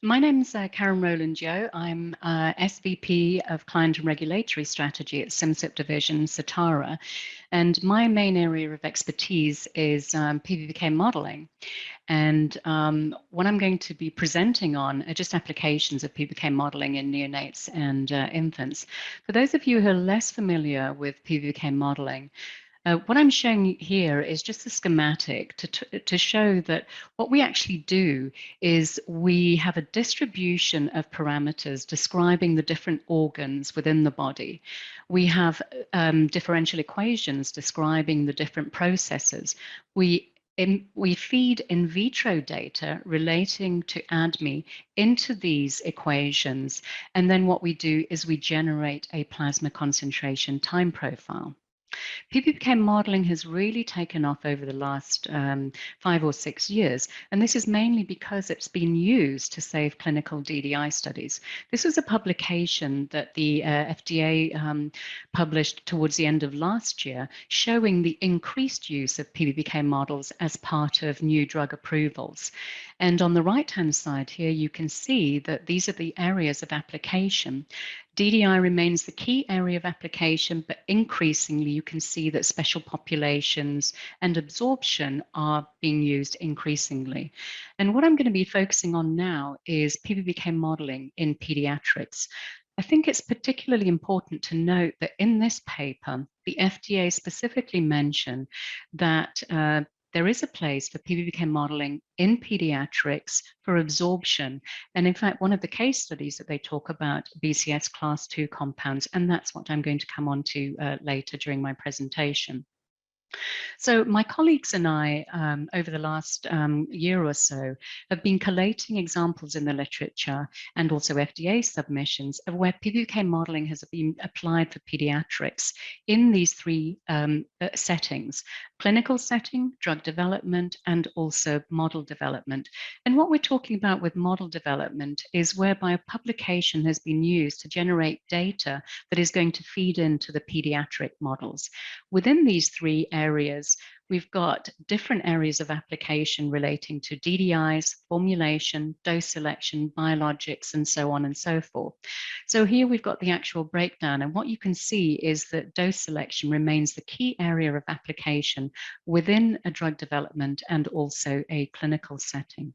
My name's Karen Rowland-Yeo. I'm SVP of Client and Regulatory Strategy at SIMCIP Division, Certara, and my main area of expertise is PBPK modeling. And what I'm going to be presenting on are just applications of PBPK modeling in neonates and infants. For those of you who are less familiar with PBPK modeling, what I'm showing here is just a schematic to show that what we actually do is we have a distribution of parameters describing the different organs within the body. We have differential equations describing the different processes. We feed in vitro data relating to ADME into these equations, and then what we do is we generate a plasma concentration time profile. PBPK modeling has really taken off over the last 5 or 6 years, and this is mainly because it's been used to save clinical DDI studies. This was a publication that the FDA published towards the end of last year, showing the increased use of PBPK models as part of new drug approvals. And on the right-hand side here, you can see that these are the areas of application. DDI remains the key area of application, but increasingly you can see that special populations and absorption are being used increasingly. And what I'm going to be focusing on now is PBPK modeling in pediatrics. I think it's particularly important to note that in this paper, the FDA specifically mentioned that there is a place for PBPK modeling in pediatrics for absorption. And in fact, one of the case studies that they talk about BCS class 2 compounds, and that's what I'm going to come on to later during my presentation. So my colleagues and I, over the last year or so, have been collating examples in the literature and also FDA submissions of where PBPK modeling has been applied for pediatrics in these three settings: clinical setting, drug development, and also model development. And what we're talking about with model development is whereby a publication has been used to generate data that is going to feed into the pediatric models. Within these three areas, we've got different areas of application relating to DDIs, formulation, dose selection, biologics, and so on and so forth. So here we've got the actual breakdown, and what you can see is that dose selection remains the key area of application within a drug development and also a clinical setting.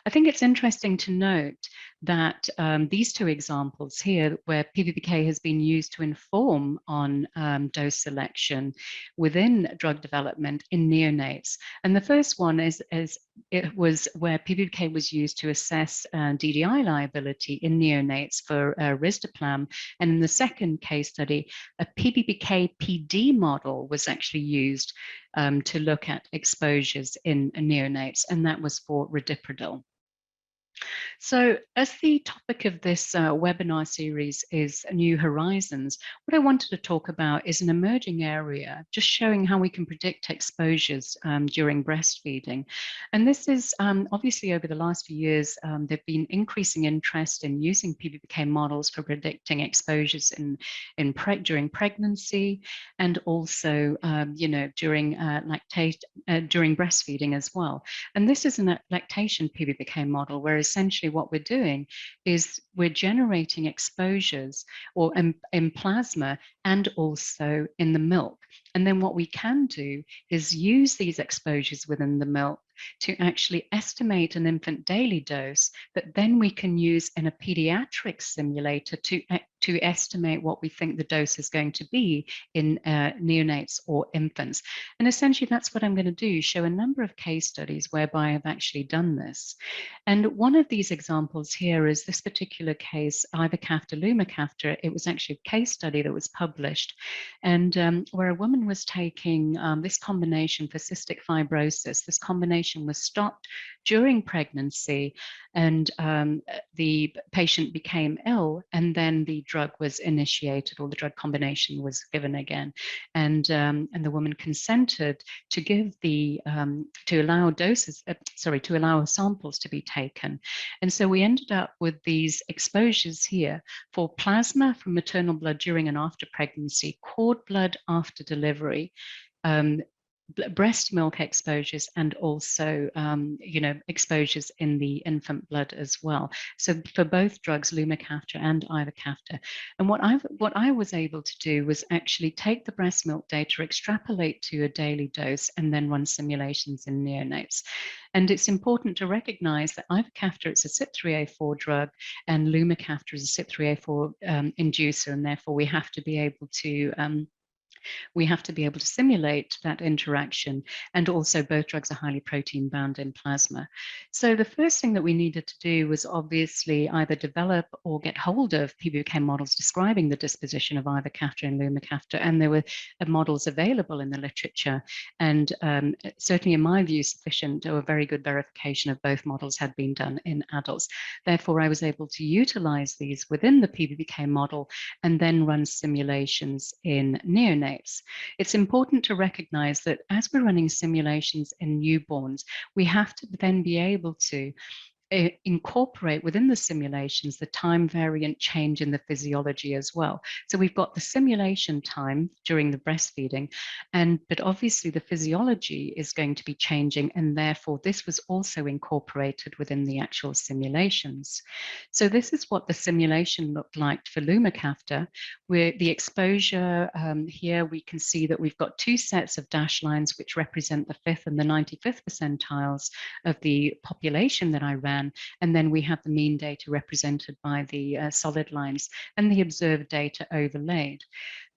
I think it's interesting to note that these two examples here, where PBPK has been used to inform on dose selection within drug development in neonates. And the first one is it was where PBPK was used to assess DDI liability in neonates for risdiplam. And in the second case study, a PBPK PD model was actually used to look at exposures in neonates, and that was for ridipridil. So, as the topic of this webinar series is New Horizons, what I wanted to talk about is an emerging area, just showing how we can predict exposures during breastfeeding. And this is obviously over the last few years, there've been increasing interest in using PBPK models for predicting exposures during pregnancy and also, during during breastfeeding as well. And this is a lactation PBPK model, where essentially what we're doing is we're generating exposures or in plasma and also in the milk. And then what we can do is use these exposures within the milk to actually estimate an infant daily dose that then we can use in a pediatric simulator to estimate what we think the dose is going to be in neonates or infants. And essentially that's what I'm going to do, show a number of case studies whereby I've actually done this. And one of these examples here is this particular case, ivacaftor, lumacaftor. It was actually a case study that was published, and where a woman was taking this combination for cystic fibrosis. This combination was stopped during pregnancy, and the patient became ill, and then the drug was initiated, or the drug combination was given again, and the woman consented to give the to allow samples to be taken. And so we ended up with these exposures here for plasma from maternal blood during and after pregnancy, cord blood after delivery, breast milk exposures and also, exposures in the infant blood as well. So for both drugs, lumacaftor and ivacaftor. And what I was able to do was actually take the breast milk data, extrapolate to a daily dose, and then run simulations in neonates. And it's important to recognize that ivacaftor is a CYP3A4 drug and lumacaftor is a CYP3A4 inducer, and therefore we have to be able to simulate that interaction. And also both drugs are highly protein bound in plasma. So the first thing that we needed to do was obviously either develop or get hold of PBPK models describing the disposition of ivacaftor and lumacaftor. And there were models available in the literature. And certainly in my view, sufficient or very good verification of both models had been done in adults. Therefore, I was able to utilize these within the PBPK model and then run simulations in neonates. It's important to recognize that as we're running simulations in newborns, we have to then be able to incorporate within the simulations the time variant change in the physiology as well. So we've got the simulation time during the breastfeeding, but obviously the physiology is going to be changing, and therefore this was also incorporated within the actual simulations. So this is what the simulation looked like for lumacaftor, where the exposure here we can see that we've got two sets of dashed lines which represent the 5th and the 95th percentiles of the population that I ran. And then we have the mean data represented by the solid lines and the observed data overlaid.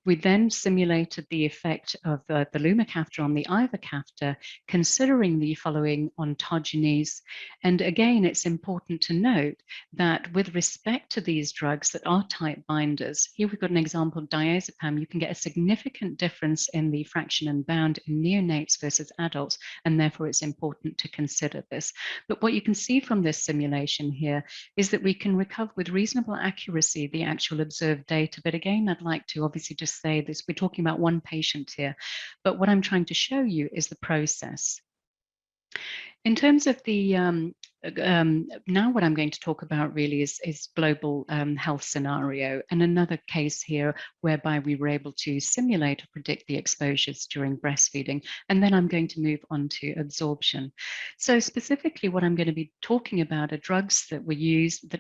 We then simulated the effect of the lumacaftor on the ivacaftor, considering the following ontogenies. And again, it's important to note that with respect to these drugs that are tight binders, here we've got an example of diazepam, you can get a significant difference in the fraction and bound in neonates versus adults, and therefore it's important to consider this. But what you can see from this simulation here is that we can recover with reasonable accuracy the actual observed data. But again, I'd like to obviously just say this, we're talking about one patient here, but what I'm trying to show you is the process. In terms of the, now what I'm going to talk about really is global health scenario, and another case here whereby we were able to simulate or predict the exposures during breastfeeding, and then I'm going to move on to absorption. So specifically what I'm going to be talking about are drugs that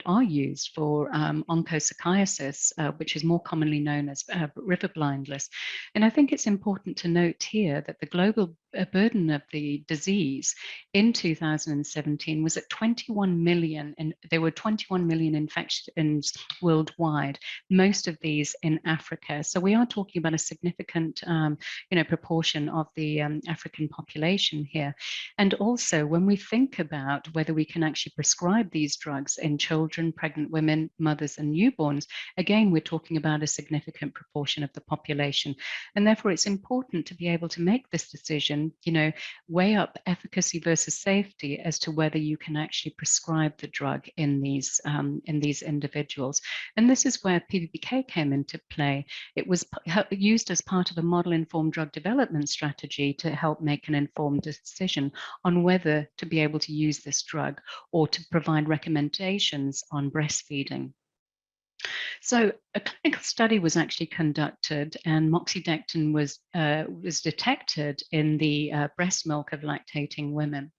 are used for onchocerciais, which is more commonly known as river blindness. And I think it's important to note here that the global burden of the disease in 2017 was at 21 million, and there were 21 million infections worldwide, most of these in Africa. So we are talking about a significant proportion of the African population here. And also when we think about whether we can actually prescribe these drugs in children, pregnant women, mothers and newborns, again, we're talking about a significant proportion of the population. And therefore it's important to be able to make this decision, weigh up efficacy versus safety as to whether you can actually prescribe the drug in these individuals. And this is where PBPK came into play. It was used as part of a model-informed drug development strategy to help make an informed decision on whether to be able to use this drug or to provide recommendations on breastfeeding. So a clinical study was actually conducted, and Moxidectin was detected in the breast milk of lactating women.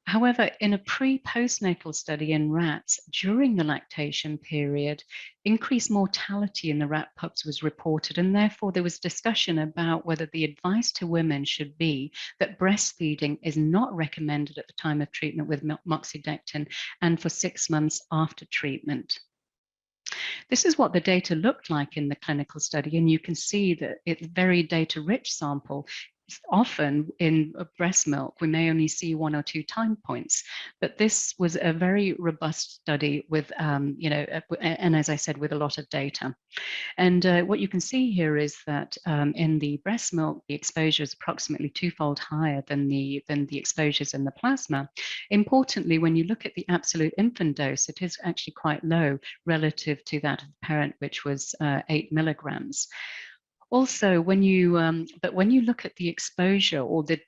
However, in a pre-postnatal study in rats during the lactation period, increased mortality in the rat pups was reported, and therefore there was discussion about whether the advice to women should be that breastfeeding is not recommended at the time of treatment with Moxidectin and for 6 months after treatment. This is what the data looked like in the clinical study, and you can see that it's a very data-rich sample. Often in breast milk, we may only see 1 or 2 time points, but this was a very robust study with, and as I said, with a lot of data. And what you can see here is that in the breast milk, the exposure is approximately 2-fold higher than the exposures in the plasma. Importantly, when you look at the absolute infant dose, it is actually quite low relative to that of the parent, which was 8 milligrams. Also, when you but when you look at the exposure or the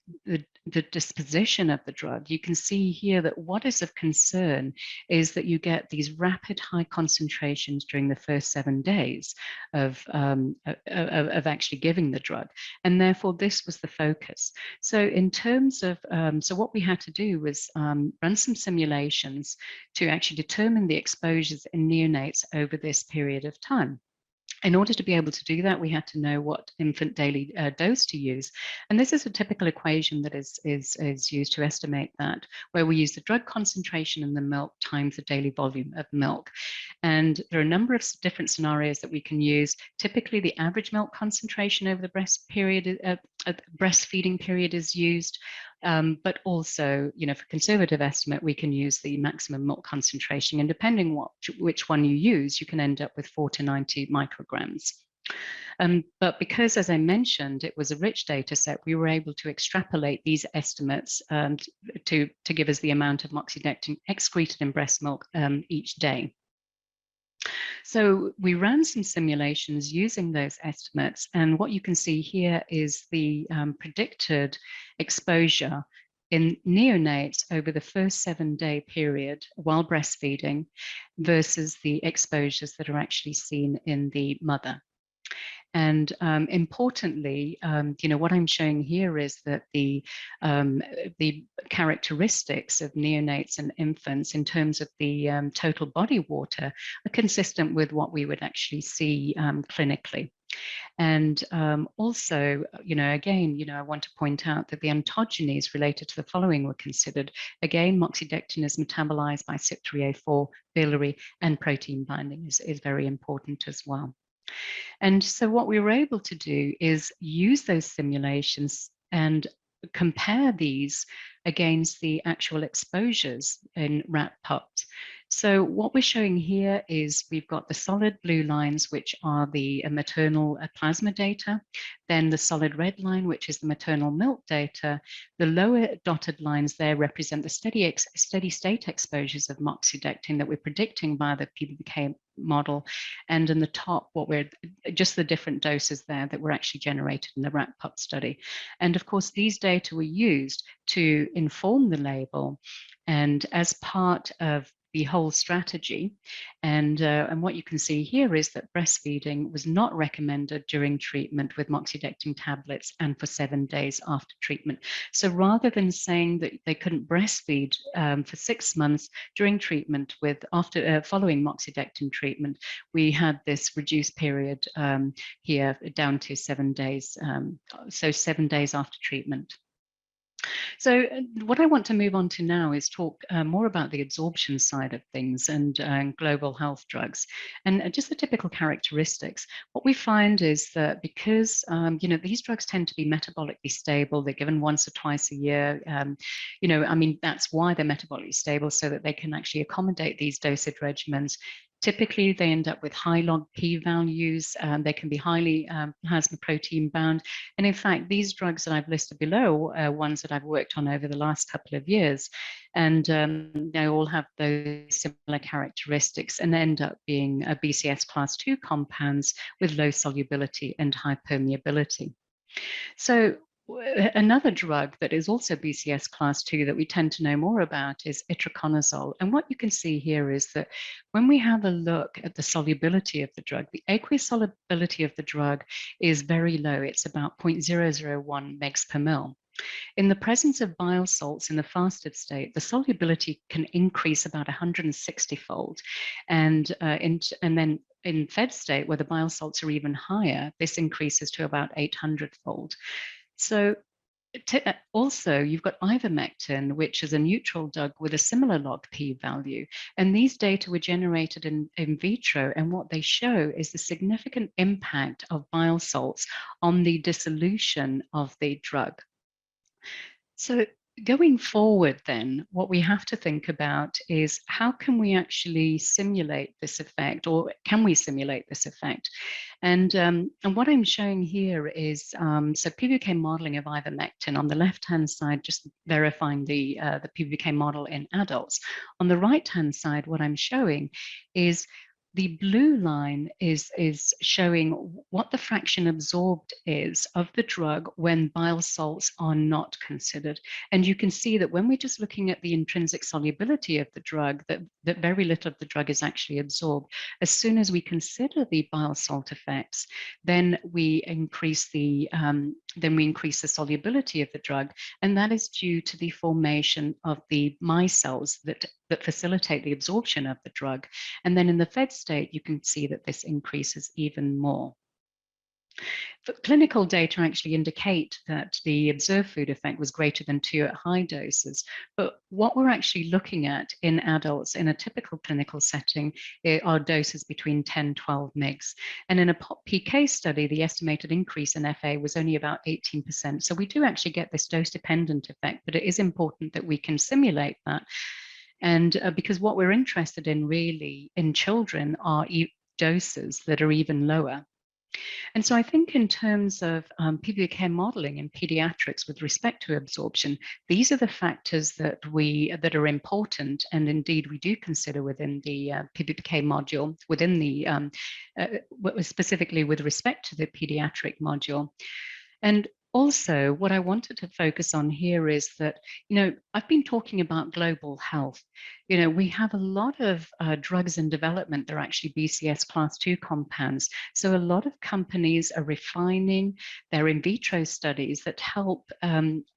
disposition of the drug, you can see here that what is of concern is that you get these rapid high concentrations during the first 7 days of actually giving the drug, and therefore this was the focus. So in terms of so what we had to do was run some simulations to actually determine the exposures in neonates over this period of time. In order to be able to do that, we had to know what infant daily dose to use. And this is a typical equation that is used to estimate that, where we use the drug concentration in the milk times the daily volume of milk. And there are a number of different scenarios that we can use. Typically, the average milk concentration over the breastfeeding period is used. But also, for conservative estimate, we can use the maximum milk concentration, and depending which one you use, you can end up with 4 to 90 micrograms. But because, as I mentioned, it was a rich data set, we were able to extrapolate these estimates to give us the amount of Moxidectin excreted in breast milk each day. So we ran some simulations using those estimates, and what you can see here is the predicted exposure in neonates over the first 7-day period while breastfeeding versus the exposures that are actually seen in the mother. And importantly, what I'm showing here is that the characteristics of neonates and infants in terms of the total body water are consistent with what we would actually see clinically. And also, again, I want to point out that the ontogenies related to the following were considered. Again, Moxidectin is metabolized by CYP3A4, biliary, and protein binding is very important as well. And so what we were able to do is use those simulations and compare these against the actual exposures in rat pups. So what we're showing here is we've got the solid blue lines, which are the maternal plasma data, then the solid red line, which is the maternal milk data. The lower dotted lines there represent the steady state exposures of Moxidectin that we're predicting by the PBPK model, and in the top, just the different doses there that were actually generated in the rat pup study. And of course, these data were used to inform the label and as part of the whole strategy. And what you can see here is that breastfeeding was not recommended during treatment with Moxidectin tablets and for 7 days after treatment. So rather than saying that they couldn't breastfeed for 6 months during treatment following Moxidectin treatment, we had this reduced period here down to 7 days. So 7 days after treatment. So what I want to move on to now is talk more about the absorption side of things and global health drugs and just the typical characteristics. What we find is that because, these drugs tend to be metabolically stable, they're given once or twice a year, that's why they're metabolically stable, so that they can actually accommodate these dosage regimens. Typically, they end up with high log P values. They can be highly plasma protein bound. And in fact, these drugs that I've listed below are ones that I've worked on over the last couple of years. And they all have those similar characteristics and end up being BCS class 2 compounds with low solubility and high permeability. So another drug that is also BCS class 2 that we tend to know more about is itraconazole. And what you can see here is that when we have a look at the solubility of the drug, the aqueous solubility of the drug is very low. It's about 0.001 megs per mil. In the presence of bile salts in the fasted state, the solubility can increase about 160-fold. And then in fed state, where the bile salts are even higher, this increases to about 800-fold. So also, you've got Ivermectin, which is a neutral drug with a similar log P value. And these data were generated in vitro. And what they show is the significant impact of bile salts on the dissolution of the drug. So going forward then, what we have to think about is how can we actually simulate this effect, or can we simulate this effect? And what I'm showing here is, so PBPK modeling of Ivermectin on the left-hand side, just verifying the PBPK model in adults. On the right-hand side, what I'm showing is the blue line is showing what the fraction absorbed is of the drug when bile salts are not considered. And you can see that when we're just looking at the intrinsic solubility of the drug, that very little of the drug is actually absorbed. As soon as we consider the bile salt effects, then we increase the solubility of the drug, and that is due to the formation of the micelles that facilitate the absorption of the drug. And then in the fed state, you can see that this increases even more. But clinical data actually indicate that the observed food effect was greater than 2 at high doses. But what we're actually looking at in adults in a typical clinical setting are doses between 10, 12 mg. And in a PK study, the estimated increase in FA was only about 18%. So we do actually get this dose-dependent effect, but it is important that we can simulate that. And because what we're interested in really in children are doses that are even lower. And so I think in terms of PBPK modeling in pediatrics with respect to absorption, these are the factors that are important, and indeed we do consider within the PBPK module, within the specifically with respect to the pediatric module. And also, what I wanted to focus on here is that, I've been talking about global health. We have a lot of drugs in development that are actually BCS class 2 compounds. So a lot of companies are refining their in vitro studies that help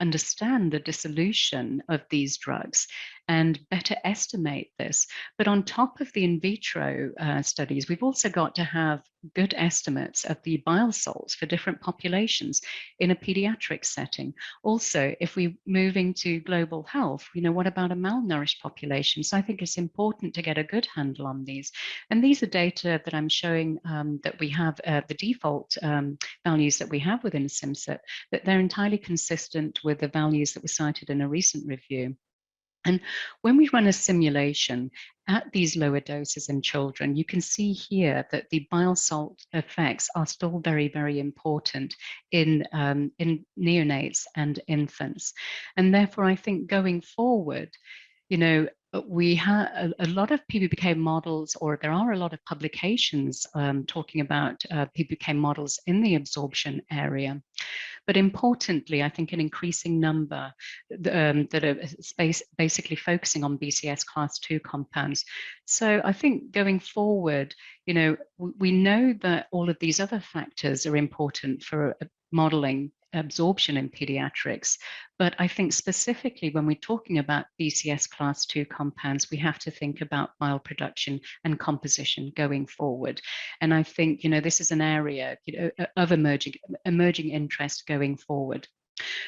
understand the dissolution of these drugs and better estimate this. But on top of the in vitro studies, we've also got to have good estimates of the bile salts for different populations in a pediatric setting. Also, if we're moving to global health, what about a malnourished population? So I think it's important to get a good handle on these. And these are data that I'm showing that we have the default values that we have within SimSip, that they're entirely consistent with the values that were cited in a recent review. And when we run a simulation at these lower doses in children, you can see here that the bile salt effects are still very, very important in neonates and infants. And therefore, I think going forward, we have a lot of PBPK models, or there are a lot of publications talking about PBPK models in the absorption area. But importantly, I think an increasing number that are basically focusing on BCS class 2 compounds. So I think going forward, we know that all of these other factors are important for modeling absorption in pediatrics. But I think specifically when we're talking about BCS class 2 compounds, we have to think about bile production and composition going forward. And I think, this is an area of emerging interest going forward.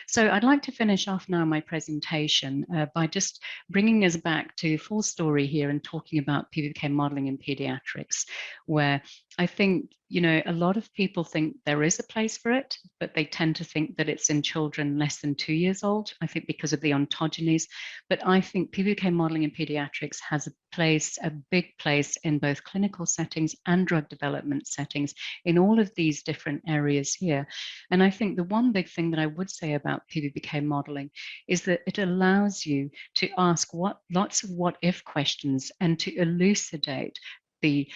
So I'd like to finish off now my presentation by just bringing us back to full story here and talking about PBPK modeling in pediatrics, where I think, a lot of people think there is a place for it, but they tend to think that it's in children less than 2 years old, I think because of the ontogenies. But I think PBPK modeling in pediatrics has a big place in both clinical settings and drug development settings in all of these different areas here. And I think the one big thing that I would say about PBPK modeling is that it allows you to ask lots of what-if questions and to elucidate the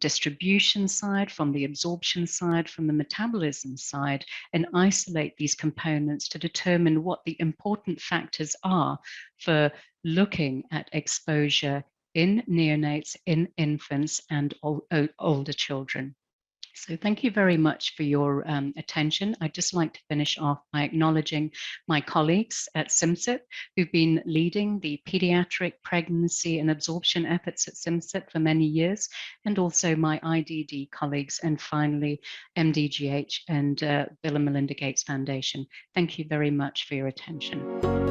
distribution side, from the absorption side, from the metabolism side, and isolate these components to determine what the important factors are for looking at exposure in neonates, in infants, and older children. So thank you very much for your attention. I'd just like to finish off by acknowledging my colleagues at SimSip who've been leading the pediatric pregnancy and absorption efforts at SimSip for many years, and also my IDD colleagues, and finally MDGH and Bill and Melinda Gates Foundation. Thank you very much for your attention.